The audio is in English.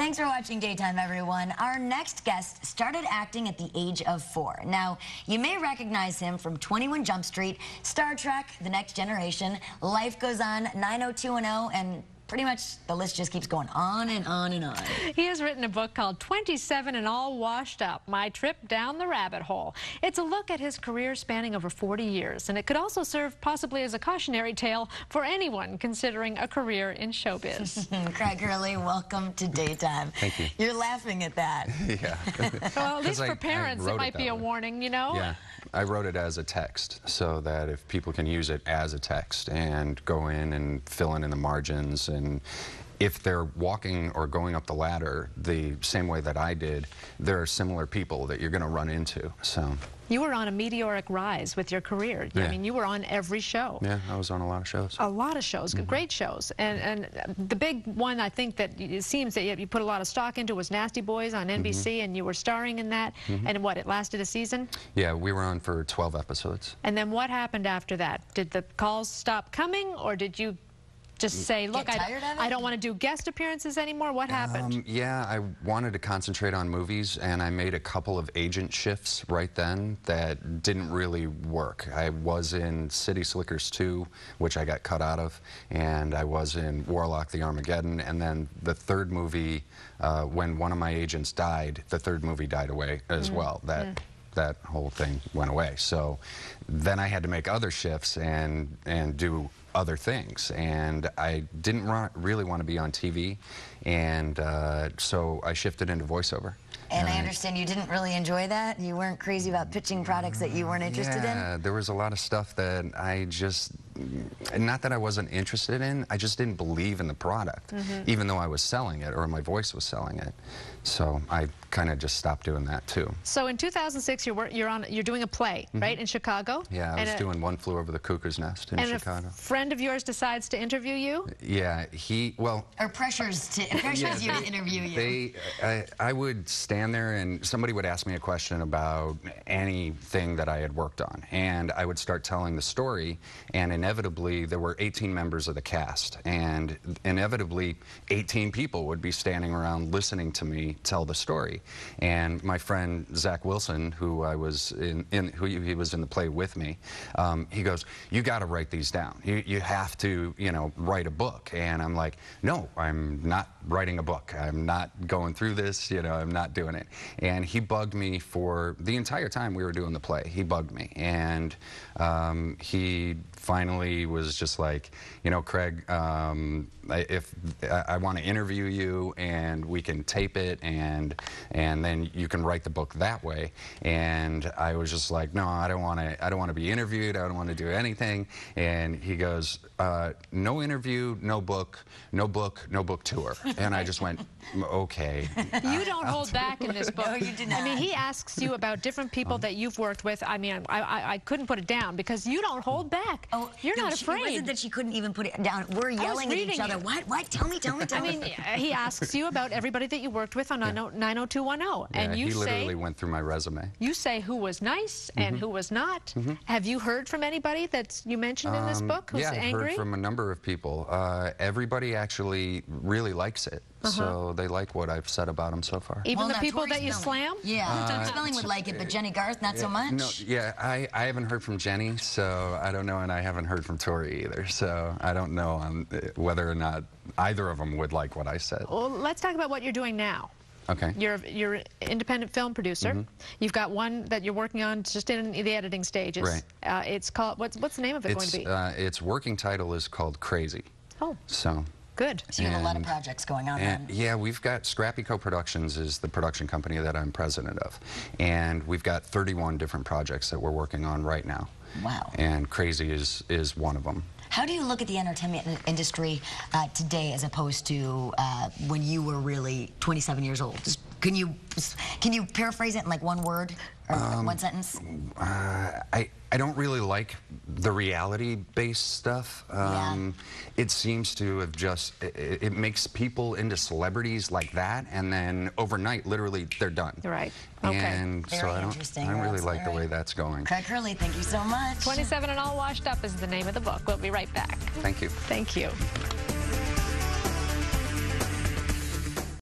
Thanks for watching Daytime, everyone. Our next guest started acting at the age of 4. Now, you may recognize him from 21 Jump Street, Star Trek, The Next Generation, Life Goes On, 90210, and pretty much the list just keeps going on and on and on. He has written a book called 27 and All Washed Up, My Trip Down the Rabbit Hole. It's a look at his career spanning over 40 years, and it could also serve possibly as a cautionary tale for anyone considering a career in showbiz. Craig Hurley, welcome to Daytime. Thank you. You're laughing at that. Yeah. Well, at least for parents, it might be a warning, you know? Yeah. I wrote it as a text so that if people can use it as a text and go in and fill in the margins, and if they're walking or going up the ladder the same way that I did, there are similar people that you're going to run into. So you were on a meteoric rise with your career. Yeah. I mean, you were on every show. Yeah, I was on a lot of shows. A lot of shows, great shows. And the big one, I think, that it seems that you put a lot of stock into was Nasty Boys on NBC, and you were starring in that. And what, it lasted a season? Yeah, we were on for 12 episodes. And then what happened after that? Did the calls stop coming, or did you just say, look, I don't want to do guest appearances anymore? What happened? Yeah, I wanted to concentrate on movies, and I made a couple of agent shifts right then that didn't really work. I was in City Slickers 2, which I got cut out of, and I was in Warlock the Armageddon, and then the third movie, when one of my agents died, the third movie died away as well. That whole thing went away. So then I had to make other shifts and do other things, and I didn't really want to be on TV, and so I shifted into voiceover. And I understand you didn't really enjoy that? You weren't crazy about pitching products that you weren't interested in? Yeah, there was a lot of stuff that I just, not that I wasn't interested in, I just didn't believe in the product, even though I was selling it, or my voice was selling it. So I kind of just stopped doing that too. So in 2006, you're doing a play, right, in Chicago? Yeah, I was doing One Flew Over the Cuckoo's Nest in Chicago. And a friend of yours decides to interview you? Yeah, or pressures you to interview you. I would stand there and somebody would ask me a question about anything that I had worked on, and I would start telling the story, and inevitably there were 18 members of the cast, and inevitably 18 people would be standing around listening to me tell the story. And my friend Zach Wilson, who I was he was in the play with me, he goes, "You got to write these down. You have to, you know, write a book." And I'm like, "No, I'm not writing a book. I'm not going through this, you know, I'm not doing it." And he bugged me for the entire time we were doing the play. He bugged me, and he finally was just like, "You know, Craig, if I want to interview you, and we can tape it, and then you can write the book that way." And I was just like, "No, I don't want to be interviewed. I don't want to do anything." And he goes, "No interview, no book, no book tour." And I just went, "Okay." You don't hold back in this book. No, you do not. I mean, he asks you about different people that you've worked with. I mean, I couldn't put it down because you don't hold back. Oh, you're not afraid. It wasn't that she couldn't even put it down. We're yelling at each other. What? Tell me. I mean, he asks you about everybody that you worked with on 90210, and you he literally went through my resume. You say who was nice and who was not. Have you heard from anybody that you mentioned in this book who's angry? Yeah, I've heard from a number of people. Everybody actually really likes it. So they like what I've said about him so far. Even the people that you slam? Yeah, Spelling would like it, but Jenny Garth, not so much? No, yeah, I haven't heard from Jenny, so I don't know, and I haven't heard from Tori either, so I don't know whether or not either of them would like what I said. Well, let's talk about what you're doing now. Okay. You're an independent film producer. You've got one that you're working on just in the editing stages. Right. It's called, what's the name of it going to be? Its working title is called Crazy. Oh. So. Good. So you have a lot of projects going on then. Yeah, we've got Scrappy Co-Productions is the production company that I'm president of. And we've got 31 different projects that we're working on right now. Wow. And Crazy is one of them. How do you look at the entertainment industry today as opposed to when you were really 27 years old? Can you paraphrase it in like one word or one sentence? I don't really like the reality-based stuff. It seems to have just, it makes people into celebrities like that, and then overnight, literally, they're done. Right. Okay. And Very so I don't really like the way that's going. Craig Hurley, thank you so much. 27 and All Washed Up is the name of the book. We'll be right back. Thank you. Thank you.